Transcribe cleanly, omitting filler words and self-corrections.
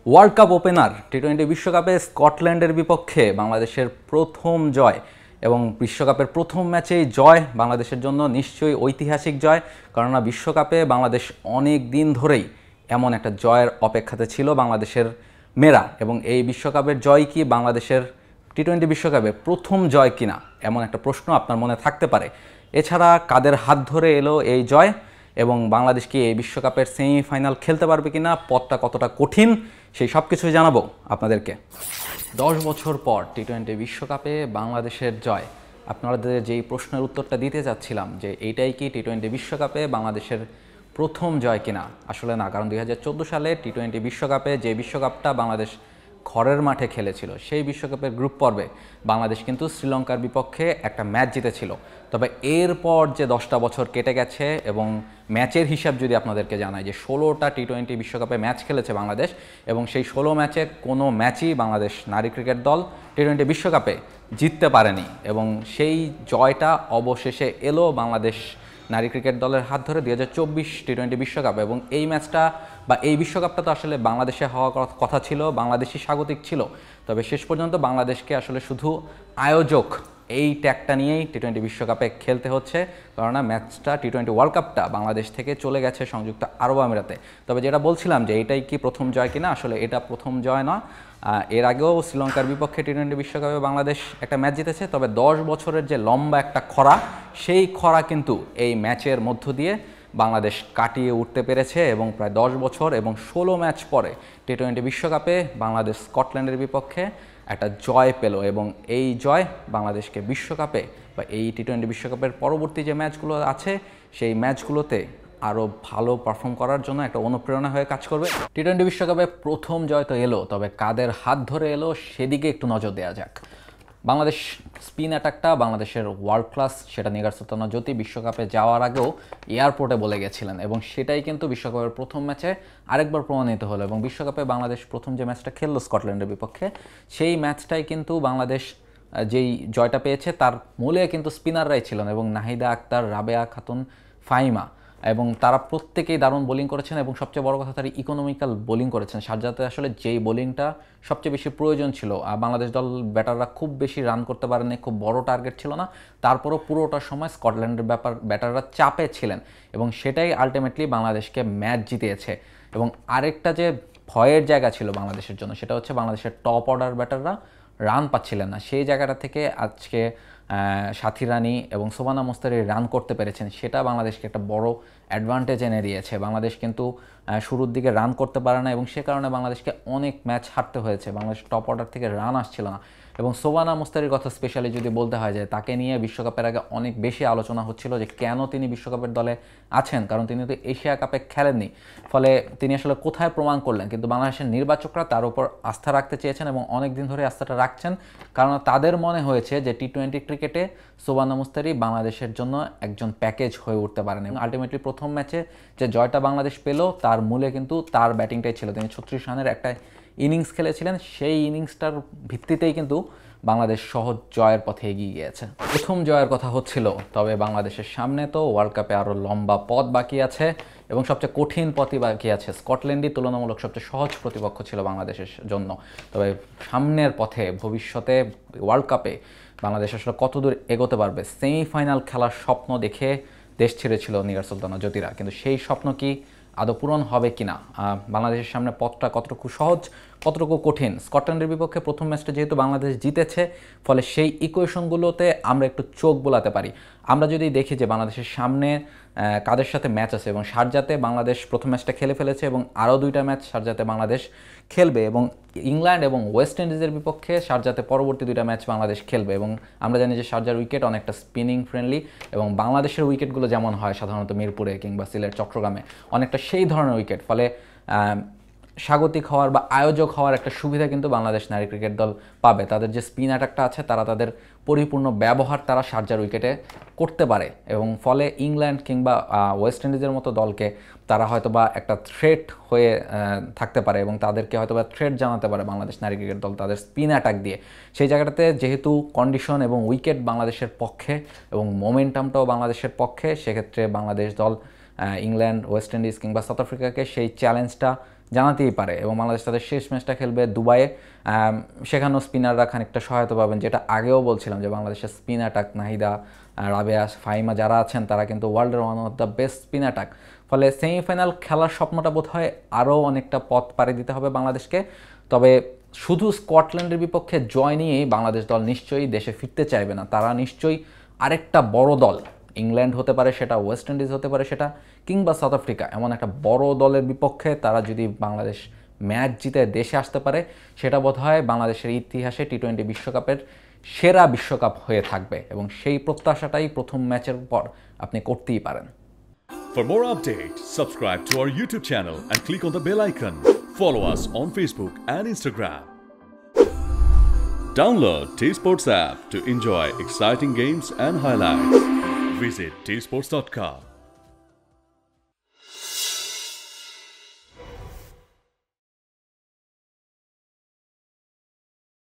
World cup opener টি-20 বিশ্বকাপে স্কটল্যান্ডের বিপক্ষে বাংলাদেশের প্রথম জয় এবং বিশ্বকাপের প্রথম ম্যাচেই জয় বাংলাদেশের জন্য নিশ্চয়ই ঐতিহাসিক জয়। কেননা বিশ্বকাপে বাংলাদেশ অনেক দিন ধরেই এমন একটা জয়ের অপেক্ষাতে ছিল বাংলাদেশের মেয়েরা, এবং এই বিশ্বকাপের জয় কি বাংলাদেশের টি-20 বিশ্বকাপে প্রথম জয় কিনা এমন একটা প্রশ্ন আপনার মনে থাকতে পারে। এছাড়া কাদের হাত ধরে এলো এই জয় এবং বাংলাদেশ কি এই বিশ্বকাপের সেমিফাইনাল খেলতে পারবে কিনা, পথটা কতটা কঠিন, সেই সব কিছুই জানাবো আপনাদেরকে। 10 বছর পর টি-20 বিশ্বকাপে বাংলাদেশের জয়। আপনাদের যেই প্রশ্নের উত্তরটা দিতে যাচ্ছিলাম যে এইটাই কি টি-20 বিশ্বকাপে বাংলাদেশের প্রথম জয় কিনা, আসলে না। কারণ 2014 সালে টি-20 বিশ্বকাপে যে বিশ্বকাপটা বাংলাদেশ ঘরের মাঠে খেলেছিল, সেই বিশ্বকাপের গ্রুপ পর্বে বাংলাদেশ কিন্তু শ্রীলঙ্কার বিপক্ষে একটা ম্যাচ জিতেছিল। তবে এরপর যে 10টা বছর কেটে গেছে এবং ম্যাচের হিসাব যদি আপনাদেরকে জানাই যে 16টা টি-20 বিশ্বকাপে ম্যাচ খেলেছে বাংলাদেশ, এবং সেই 16 ম্যাচে কোনো ম্যাচই বাংলাদেশ নারী ক্রিকেট দল টি-20 বিশ্বকাপে জিততে পারেনি। এবং সেই জয়টা অবশেষে এলো বাংলাদেশ নারী ক্রিকেট দলের হাত ধরে 2024 টি-20 বিশ্বকাপ। এবং এই ম্যাচটা বা এই বিশ্বকাপটা তো আসলে বাংলাদেশে হওয়ার কথা ছিল, বাংলাদেশই স্বাগতিক ছিল। তবে শেষ পর্যন্ত বাংলাদেশকে আসলে শুধু আয়োজক এই ট্যাগটা নিয়েই টি-20 বিশ্বকাপে খেলতে হচ্ছে, কেননা ম্যাচটা টি-20 ওয়ার্ল্ড কাপটা বাংলাদেশ থেকে চলে গেছে সংযুক্ত আরব আমিরাতে। তবে যেটা বলছিলাম যে এটাই কি প্রথম জয় কিনা, আসলে এটা প্রথম জয় না। এর আগেও শ্রীলঙ্কার বিপক্ষে টি-20 বিশ্বকাপে বাংলাদেশ একটা ম্যাচ জিতেছে। তবে 10 বছরের যে লম্বা একটা খরা, সেই খরা কিন্তু এই ম্যাচের মধ্য দিয়ে বাংলাদেশ কাটিয়ে উঠতে পেরেছে এবং প্রায় 10 বছর এবং 16 ম্যাচ পরে টি-20 বিশ্বকাপে বাংলাদেশ স্কটল্যান্ডের বিপক্ষে একটা জয় পেল। এবং এই জয় বাংলাদেশকে বিশ্বকাপে বা এই টি-20 বিশ্বকাপের পরবর্তী যে ম্যাচগুলো আছে সেই ম্যাচগুলোতে আরও ভালো পারফর্ম করার জন্য একটা অনুপ্রেরণা হয়ে কাজ করবে। টি-20 বিশ্বকাপে প্রথম জয় তো এলো, তবে কাদের হাত ধরে এলো সেদিকে একটু নজর দেওয়া যাক। বাংলাদেশ স্পিন অ্যাটাকটা বাংলাদেশের ওয়ার্ল্ড ক্লাস, সেটা নিগার সুলতানা জ্যোতি বিশ্বকাপে যাওয়ার আগেও এয়ারপোর্টে বলে গেছিলেন, এবং সেটাই কিন্তু বিশ্বকাপের প্রথম ম্যাচে আরেকবার প্রমাণিত হলো। এবং বিশ্বকাপে বাংলাদেশ প্রথম যে ম্যাচটা খেললো স্কটল্যান্ডের বিপক্ষে, সেই ম্যাচটাই কিন্তু বাংলাদেশ যেই জয়টা পেয়েছে তার মূলে কিন্তু স্পিনাররাই ছিলেন, এবং নাহিদা আক্তার, রাবেয়া খাতুন, ফাহিমা, এবং তারা প্রত্যেকেই দারুণ বোলিং করেছেন। এবং সবচেয়ে বড় কথা, তারা ইকোনমিক্যাল বোলিং করেছেন। শারজাতে আসলে যেই বোলিংটা সবচেয়ে বেশি প্রয়োজন ছিল, বাংলাদেশ দল ব্যাটাররা খুব বেশি রান করতে পারেনি, খুব বড় টার্গেট ছিল না, তারপরও পুরোটা সময় স্কটল্যান্ডের ব্যাটাররা চাপে ছিলেন, এবং সেটাই আলটিমেটলি বাংলাদেশকে ম্যাচ জিতিয়েছে। এবং আরেকটা যে ভয়ের জায়গা ছিল বাংলাদেশের জন্য, সেটা হচ্ছে বাংলাদেশের টপ অর্ডার ব্যাটাররা রান পাচ্ছিলেন না। সেই জায়গাটা থেকে আজকে সাথী রানী এবং শোভানা মুস্তারি রান করতে পেরেছেন, সেটা বাংলাদেশকে একটা বড় অ্যাডভান্টেজ এনে দিয়েছে। বাংলাদেশ কিন্তু শুরুর দিকে রান করতে পারে না, এবং সে কারণে বাংলাদেশকে অনেক ম্যাচ হারতে হয়েছে। বাংলাদেশ টপ অর্ডার থেকে রান আসছিল না। এবং শোভানা মুস্তারির কথা স্পেশালি যদি বলতে হয়, যে তাকে নিয়ে বিশ্বকাপের আগে অনেক বেশি আলোচনা হচ্ছিল যে কেন তিনি বিশ্বকাপের দলে আছেন, কারণ তিনি তো এশিয়া কাপে খেলেননি। ফলে তিনি আসলে কোথায় প্রমাণ করলেন, কিন্তু বাংলাদেশের নির্বাচকরা তার উপর আস্থা রাখতে চেয়েছেন এবং অনেক দিন ধরে আস্থাটা রাখছেন, কারণ তাদের মনে হয়েছে যে টি-20 ক্রিকেটে শোভানা মুস্তারি বাংলাদেশের জন্য একজন প্যাকেজ হয়ে উঠতে পারেন। এবং আলটিমেটলি প্রথম ম্যাচে যে জয়টা বাংলাদেশ পেল, তার মূলে কিন্তু তার ব্যাটিংটাই ছিল। তিনি 36 রানের একটা ইনিংস খেলেছিলেন, সেই ইনিংসটার ভিত্তিতেই কিন্তু বাংলাদেশ সহজ জয়ের পথে এগিয়ে গিয়েছে। প্রথম জয়ের কথা হচ্ছিল, তবে বাংলাদেশের সামনে তো ওয়ার্ল্ড কাপে আরও লম্বা পথ বাকি আছে এবং সবচেয়ে কঠিন পথই বাকি আছে। স্কটল্যান্ডই তুলনামূলক সবচেয়ে সহজ প্রতিপক্ষ ছিল বাংলাদেশের জন্য। তবে সামনের পথে ভবিষ্যতে ওয়ার্ল্ড কাপে বাংলাদেশ আসলে কতদূর এগোতে পারবে, সেমিফাইনাল খেলার স্বপ্ন দেখে দেশ ছেড়েছিল নিগার সুলতানা জ্যোতিরা, কিন্তু সেই স্বপ্ন কি আদৌ পূরণ হবে কিনা, বাংলাদেশের সামনে পথটা কতটুকু সহজ কতটুকু কঠিন। স্কটল্যান্ডের বিপক্ষে প্রথম ম্যাচটা যেহেতু বাংলাদেশ জিতেছে, ফলে সেই ইকুয়েশনগুলোতে আমরা একটু চোখ বোলাতে পারি। আমরা যদি দেখি যে বাংলাদেশের সামনে কাদের সাথে ম্যাচ আছে, এবং শারজাতে বাংলাদেশ প্রথম ম্যাচটা খেলে ফেলেছে এবং আরও 2টা ম্যাচ শারজাতে বাংলাদেশ খেলবে, এবং ইংল্যান্ড এবং ওয়েস্ট ইন্ডিজের বিপক্ষে শারজাতে পরবর্তী 2টা ম্যাচ বাংলাদেশ খেলবে। এবং আমরা জানি যে শারজার উইকেট অনেকটা স্পিনিং ফ্রেন্ডলি, এবং বাংলাদেশের উইকেটগুলো যেমন হয় সাধারণত মিরপুরে কিংবা সিলেট চট্টগ্রামে, অনেকটা সেই ধরনের উইকেট। ফলে স্বাগতিক হওয়ার বা আয়োজক হওয়ার একটা সুবিধা কিন্তু বাংলাদেশ নারী ক্রিকেট দল পাবে। তাদের যে স্পিন অ্যাটাকটা আছে, তারা তাদের পরিপূর্ণ ব্যবহার তারা শারজার উইকেটে করতে পারে, এবং ফলে ইংল্যান্ড কিংবা ওয়েস্ট ইন্ডিজের মতো দলকে তারা হয়তোবা একটা থ্রেট হয়ে থাকতে পারে, এবং তাদেরকে হয়তোবা থ্রেট জানাতে পারে বাংলাদেশ নারী ক্রিকেট দল তাদের স্পিন অ্যাটাক দিয়ে। সেই জায়গাটাতে যেহেতু কন্ডিশন এবং উইকেট বাংলাদেশের পক্ষে এবং মোমেন্টামটাও বাংলাদেশের পক্ষে, সেক্ষেত্রে বাংলাদেশ দল ইংল্যান্ড, ওয়েস্ট ইন্ডিজ কিংবা সাউথ আফ্রিকাকে সেই চ্যালেঞ্জটা জানাতেই পারে এবং বাংলাদেশ তাদের শেষ ম্যাচটা খেলবে দুবাইয়ে। সেখানেও স্পিনাররা খানিকটা সহায়তা পাবেন, যেটা আগেও বলছিলাম যে বাংলাদেশের স্পিন অ্যাটাক নাহিদা, রাবেয়া, ফাহিমা যারা আছেন তারা কিন্তু ওয়ার্ল্ডের one of the best spin attack. ফলে সেমিফাইনাল খেলার স্বপ্নটা বোধ হয় আরও অনেকটা পথ পাড়ি দিতে হবে বাংলাদেশকে। তবে শুধু স্কটল্যান্ডের বিপক্ষে জয় নিয়েই বাংলাদেশ দল নিশ্চয়ই দেশে ফিরতে চাইবে না। তারা নিশ্চয়ই আরেকটা বড় দল, ইংল্যান্ড হতে পারে সেটা, ওয়েস্ট ইন্ডিজ হতে পারে সেটা, কিংবা সাউথ আফ্রিকা, এমন একটা বড় দলের বিপক্ষে তারা যদি বাংলাদেশ ম্যাচ জিতে দেশে আসতে পারে, সেটা বোধহয় বাংলাদেশের ইতিহাসে টি-20 বিশ্বকাপের সেরা বিশ্বকাপ হয়ে থাকবে এবং সেই প্রত্যাশাটাই প্রথম ম্যাচের পর আপনি করতেই পারেন। For more updates, subscribe to our YouTube channel and click on the bell icon. Follow us on Facebook and Instagram. Download T-Sports app to enjoy exciting games and highlights. Visit tsports.com.